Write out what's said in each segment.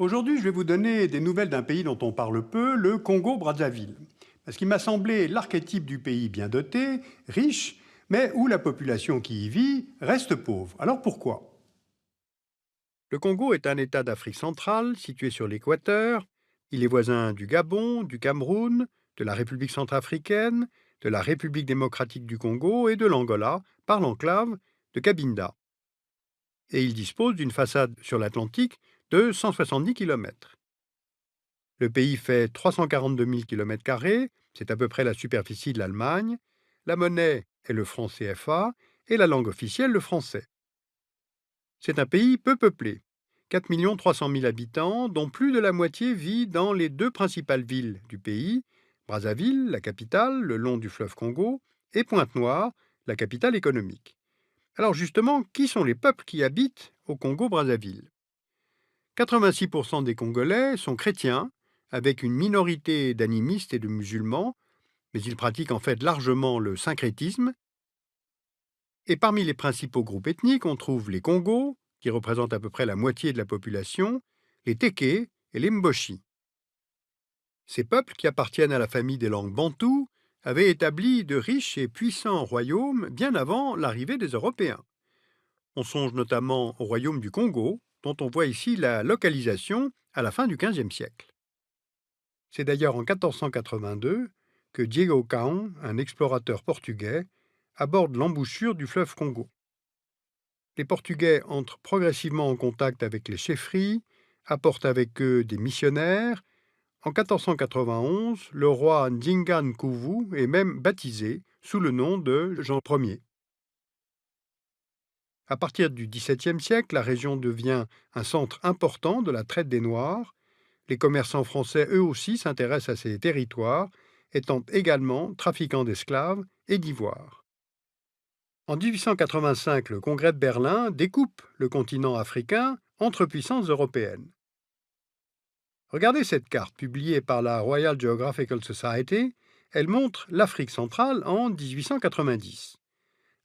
Aujourd'hui, je vais vous donner des nouvelles d'un pays dont on parle peu, le Congo-Brazzaville. Parce qu'il m'a semblé l'archétype du pays bien doté, riche, mais où la population qui y vit reste pauvre. Alors pourquoi? Le Congo est un État d'Afrique centrale, situé sur l'équateur. Il est voisin du Gabon, du Cameroun, de la République centrafricaine, de la République démocratique du Congo et de l'Angola, par l'enclave de Cabinda. Et il dispose d'une façade sur l'Atlantique de 170 km. Le pays fait 342 000 km², c'est à peu près la superficie de l'Allemagne. La monnaie est le franc CFA et la langue officielle le français. C'est un pays peu peuplé, 4 300 000 habitants, dont plus de la moitié vit dans les deux principales villes du pays, Brazzaville, la capitale, le long du fleuve Congo, et Pointe-Noire, la capitale économique. Alors justement, qui sont les peuples qui habitent au Congo-Brazzaville? 86% des Congolais sont chrétiens, avec une minorité d'animistes et de musulmans, mais ils pratiquent en fait largement le syncrétisme. Et parmi les principaux groupes ethniques, on trouve les Congos, qui représentent à peu près la moitié de la population, les Téké et les Mboshi. Ces peuples, qui appartiennent à la famille des langues bantoues, avaient établi de riches et puissants royaumes bien avant l'arrivée des Européens. On songe notamment au royaume du Congo, dont on voit ici la localisation à la fin du XVe siècle. C'est d'ailleurs en 1482 que Diego Caon, un explorateur portugais, aborde l'embouchure du fleuve Congo. Les Portugais entrent progressivement en contact avec les chefferies, apportent avec eux des missionnaires. En 1491, le roi Ndinga Nkuvu est même baptisé sous le nom de Jean Ier. À partir du XVIIe siècle, la région devient un centre important de la traite des Noirs. Les commerçants français, eux aussi, s'intéressent à ces territoires, étant également trafiquants d'esclaves et d'ivoire. En 1885, le Congrès de Berlin découpe le continent africain entre puissances européennes. Regardez cette carte publiée par la Royal Geographical Society. Elle montre l'Afrique centrale en 1890.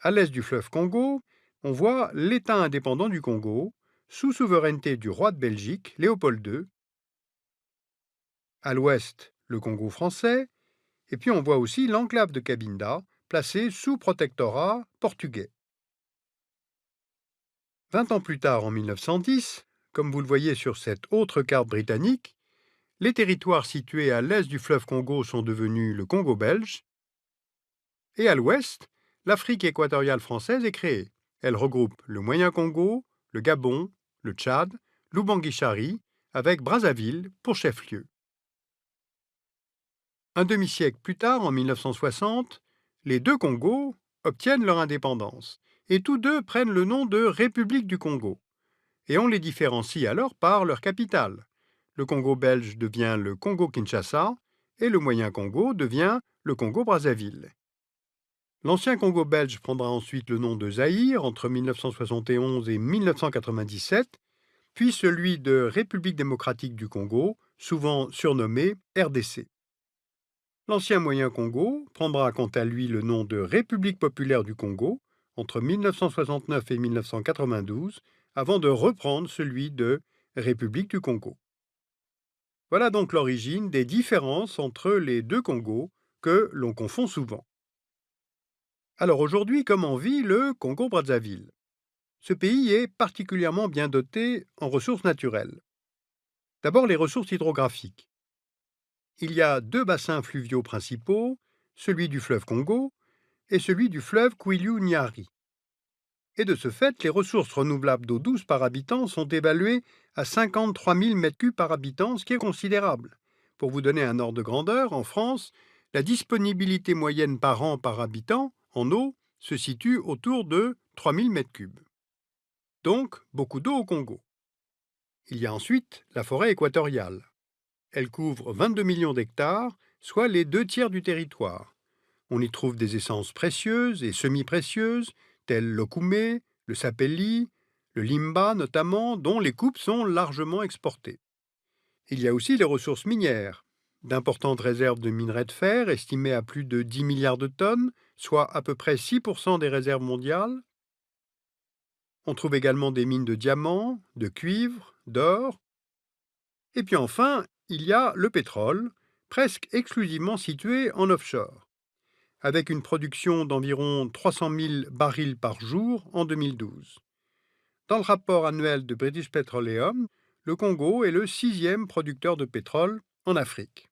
À l'est du fleuve Congo, on voit l'État indépendant du Congo, sous souveraineté du roi de Belgique, Léopold II. À l'ouest, le Congo français, et puis on voit aussi l'enclave de Cabinda, placée sous protectorat portugais. 20 ans plus tard, en 1910, comme vous le voyez sur cette autre carte britannique, les territoires situés à l'est du fleuve Congo sont devenus le Congo belge, et à l'ouest, l'Afrique équatoriale française est créée. Elle regroupe le Moyen-Congo, le Gabon, le Tchad, l'Oubangui-Chari, avec Brazzaville pour chef-lieu. Un demi-siècle plus tard, en 1960, les deux Congos obtiennent leur indépendance, et tous deux prennent le nom de République du Congo. Et on les différencie alors par leur capitale. Le Congo belge devient le Congo-Kinshasa, et le Moyen-Congo devient le Congo-Brazzaville. L'ancien Congo belge prendra ensuite le nom de Zaïre entre 1971 et 1997, puis celui de République démocratique du Congo, souvent surnommé RDC. L'ancien Moyen Congo prendra quant à lui le nom de République populaire du Congo entre 1969 et 1992, avant de reprendre celui de République du Congo. Voilà donc l'origine des différences entre les deux Congos que l'on confond souvent. Alors aujourd'hui, comment vit le Congo-Brazzaville? Ce pays est particulièrement bien doté en ressources naturelles. D'abord les ressources hydrographiques. Il y a deux bassins fluviaux principaux, celui du fleuve Congo et celui du fleuve Kwilu-Nyari. Et de ce fait, les ressources renouvelables d'eau douce par habitant sont évaluées à 53 000 m3 par habitant, ce qui est considérable. Pour vous donner un ordre de grandeur, en France, la disponibilité moyenne par an par habitant en eau se situe autour de 3 000 m3. Donc, beaucoup d'eau au Congo. Il y a ensuite la forêt équatoriale. Elle couvre 22 millions d'hectares, soit les 2 tiers du territoire. On y trouve des essences précieuses et semi-précieuses, telles l'okoumé, le sapelli, le limba notamment, dont les coupes sont largement exportées. Il y a aussi les ressources minières, d'importantes réserves de minerais de fer estimées à plus de 10 milliards de tonnes, soit à peu près 6% des réserves mondiales. On trouve également des mines de diamants, de cuivre, d'or. Et puis enfin, il y a le pétrole, presque exclusivement situé en offshore, avec une production d'environ 300 000 barils par jour en 2012. Dans le rapport annuel de British Petroleum, le Congo est le 6e producteur de pétrole en Afrique.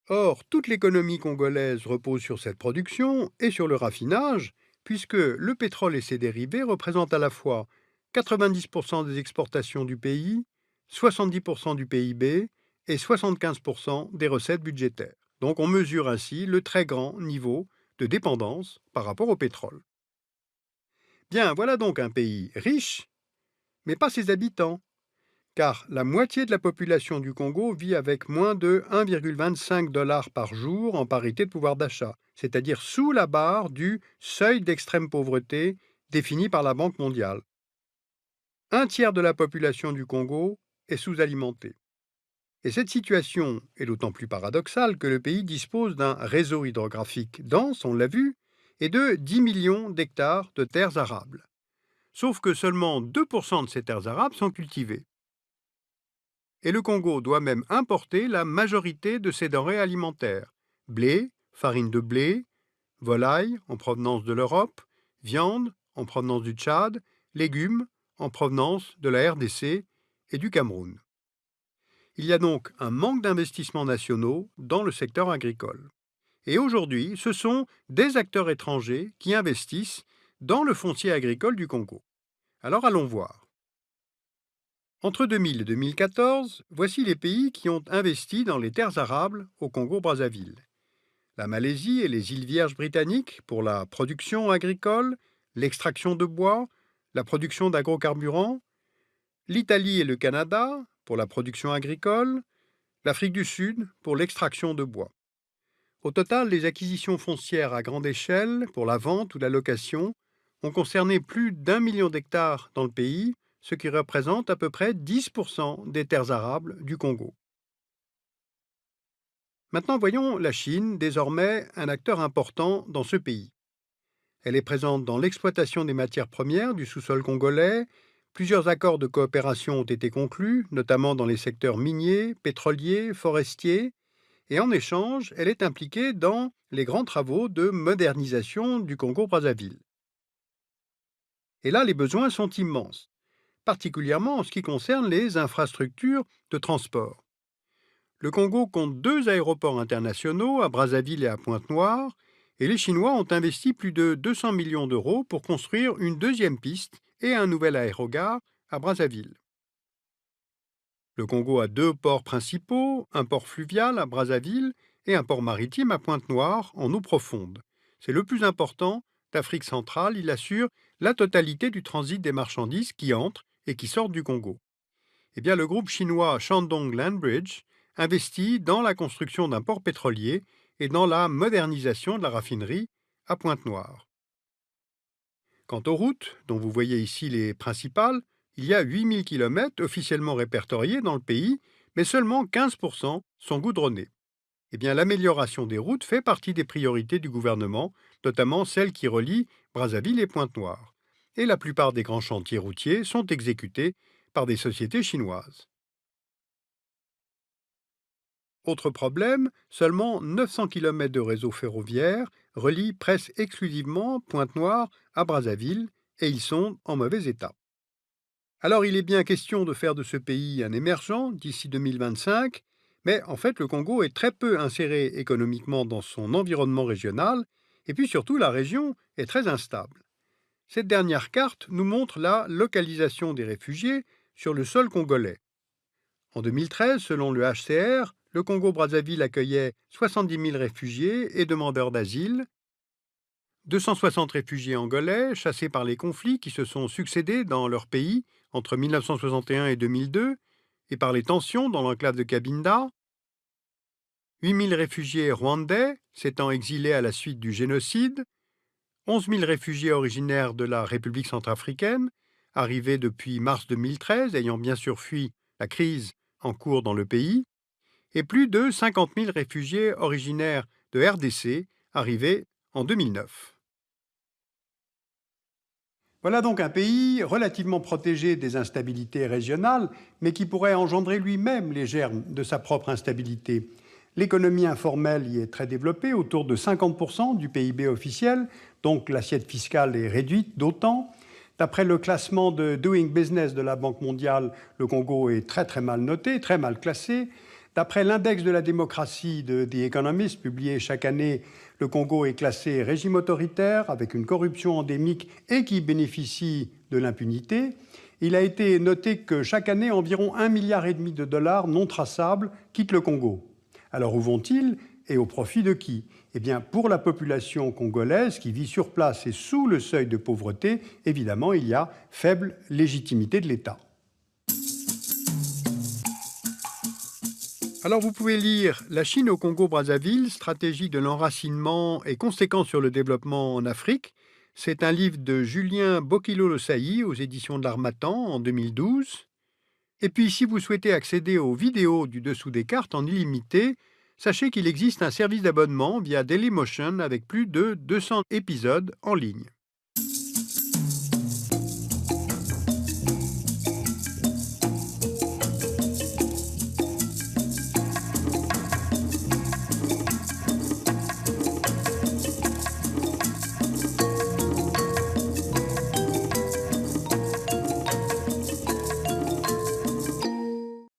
Or, toute l'économie congolaise repose sur cette production et sur le raffinage, puisque le pétrole et ses dérivés représentent à la fois 90% des exportations du pays, 70% du PIB et 75% des recettes budgétaires. Donc on mesure ainsi le très grand niveau de dépendance par rapport au pétrole. Bien, voilà donc un pays riche, mais pas ses habitants, car la moitié de la population du Congo vit avec moins de 1,25 $ par jour en parité de pouvoir d'achat, c'est-à-dire sous la barre du seuil d'extrême pauvreté défini par la Banque mondiale. Un tiers de la population du Congo est sous-alimentée. Et cette situation est d'autant plus paradoxale que le pays dispose d'un réseau hydrographique dense, on l'a vu, et de 10 millions d'hectares de terres arables. Sauf que seulement 2% de ces terres arables sont cultivées. Et le Congo doit même importer la majorité de ses denrées alimentaires. Blé, farine de blé, volaille en provenance de l'Europe, viande en provenance du Tchad, légumes en provenance de la RDC et du Cameroun. Il y a donc un manque d'investissements nationaux dans le secteur agricole. Et aujourd'hui, ce sont des acteurs étrangers qui investissent dans le foncier agricole du Congo. Alors allons voir. Entre 2000 et 2014, voici les pays qui ont investi dans les terres arables au Congo-Brazzaville. La Malaisie et les îles Vierges britanniques pour la production agricole, l'extraction de bois, la production d'agrocarburants, l'Italie et le Canada pour la production agricole, l'Afrique du Sud pour l'extraction de bois. Au total, les acquisitions foncières à grande échelle pour la vente ou la location ont concerné plus d'1 million d'hectares dans le pays, ce qui représente à peu près 10% des terres arables du Congo. Maintenant, voyons la Chine, désormais un acteur important dans ce pays. Elle est présente dans l'exploitation des matières premières du sous-sol congolais. Plusieurs accords de coopération ont été conclus, notamment dans les secteurs miniers, pétroliers, forestiers, et en échange, elle est impliquée dans les grands travaux de modernisation du Congo-Brazzaville. Et là, les besoins sont immenses, particulièrement en ce qui concerne les infrastructures de transport. Le Congo compte 2 aéroports internationaux à Brazzaville et à Pointe-Noire, et les Chinois ont investi plus de 200 millions d'euros pour construire une 2e piste et un nouvel aérogare à Brazzaville. Le Congo a 2 ports principaux, un port fluvial à Brazzaville et un port maritime à Pointe-Noire en eau profonde. C'est le plus important d'Afrique centrale, il assure la totalité du transit des marchandises qui entrent et qui sortent du Congo. Eh bien, le groupe chinois Shandong Land Bridge investit dans la construction d'un port pétrolier et dans la modernisation de la raffinerie à Pointe-Noire. Quant aux routes, dont vous voyez ici les principales, il y a 8000 km officiellement répertoriés dans le pays, mais seulement 15% sont goudronnés. Eh bien, l'amélioration des routes fait partie des priorités du gouvernement, notamment celles qui relient Brazzaville et Pointe-Noire. Et la plupart des grands chantiers routiers sont exécutés par des sociétés chinoises. Autre problème, seulement 900 km de réseau ferroviaire relient presque exclusivement Pointe-Noire à Brazzaville et ils sont en mauvais état. Alors il est bien question de faire de ce pays un émergent d'ici 2025, mais en fait le Congo est très peu inséré économiquement dans son environnement régional et puis surtout la région est très instable. Cette dernière carte nous montre la localisation des réfugiés sur le sol congolais. En 2013, selon le HCR, le Congo-Brazzaville accueillait 70 000 réfugiés et demandeurs d'asile, 260 réfugiés angolais chassés par les conflits qui se sont succédés dans leur pays entre 1961 et 2002 et par les tensions dans l'enclave de Cabinda, 8 000 réfugiés rwandais s'étant exilés à la suite du génocide, 11 000 réfugiés originaires de la République centrafricaine, arrivés depuis mars 2013, ayant bien sûr fui la crise en cours dans le pays, et plus de 50 000 réfugiés originaires de RDC, arrivés en 2009. Voilà donc un pays relativement protégé des instabilités régionales, mais qui pourrait engendrer lui-même les germes de sa propre instabilité. L'économie informelle y est très développée, autour de 50% du PIB officiel, donc l'assiette fiscale est réduite d'autant. D'après le classement de Doing Business de la Banque mondiale, le Congo est très très mal noté, très mal classé. D'après l'index de la démocratie de The Economist, publié chaque année, le Congo est classé régime autoritaire, avec une corruption endémique et qui bénéficie de l'impunité. Il a été noté que chaque année, environ 1,5 milliard de dollars non traçables quittent le Congo. Alors où vont-ils et au profit de qui? Eh bien, pour la population congolaise qui vit sur place et sous le seuil de pauvreté, évidemment, il y a faible légitimité de l'État. Alors vous pouvez lire La Chine au Congo-Brazzaville, stratégie de l'enracinement et conséquences sur le développement en Afrique. C'est un livre de Julien Bokilo-Losailly aux éditions de l'Harmattan en 2012. Et puis si vous souhaitez accéder aux vidéos du dessous des cartes en illimité, sachez qu'il existe un service d'abonnement via Dailymotion avec plus de 200 épisodes en ligne.